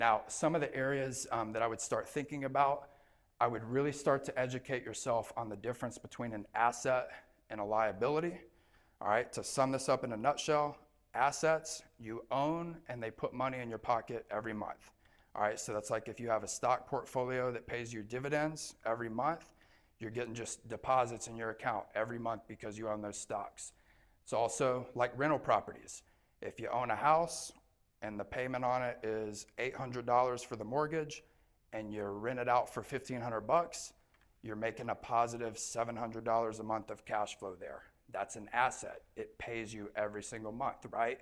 Now, some of the areas that I would start thinking about, I would really start to educate yourself on the difference between an asset and a liability. All right, to sum this up in a nutshell, assets you own and they put money in your pocket every month. All right, so that's like if you have a stock portfolio that pays you dividends every month, you're getting just deposits in your account every month because you own those stocks. It's also like rental properties. If you own a house and the payment on it is $800 for the mortgage and you rent it out for $1,500, you're making a positive $700 a month of cash flow there. That's an asset. It pays you every single month, right?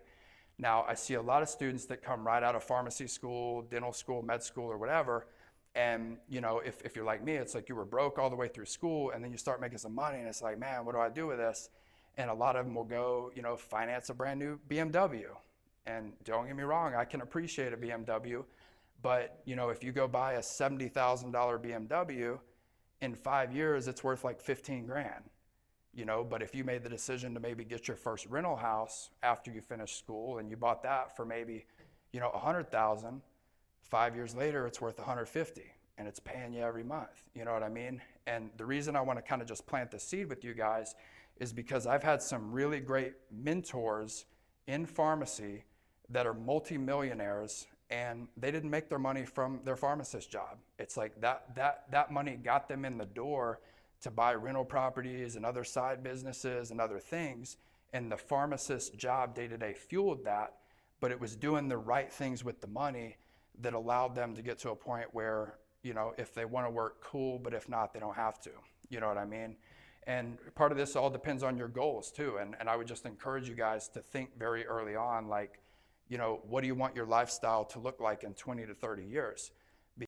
Now, I see a lot of students that come right out of pharmacy school, dental school, med school, or whatever. And, you know, if you're like me, it's like you were broke all the way through school and then you start making some money and it's like, man, what do I do with this? And a lot of them will go, you know, finance a brand new BMW. And don't get me wrong, I can appreciate a BMW. But, you know, if you go buy a $70,000 BMW, in 5 years, it's worth like 15 grand. You know, but if you made the decision to maybe get your first rental house after you finished school and you bought that for maybe, you know, 100,000, 5 years later it's worth 150 and it's paying you every month. You know what I mean? And the reason I want to kind of just plant the seed with you guys is because I've had some really great mentors in pharmacy that are multimillionaires and they didn't make their money from their pharmacist job. It's like that money got them in the door to buy rental properties and other side businesses and other things. And the pharmacist job day-to-day fueled that, but it was doing the right things with the money that allowed them to get to a point where, you know, if they want to work, cool, but if not, they don't have to. You know what I mean? And part of this all depends on your goals too. And I would just encourage you guys to think very early on, like, you know, what do you want your lifestyle to look like in 20 to 30 years?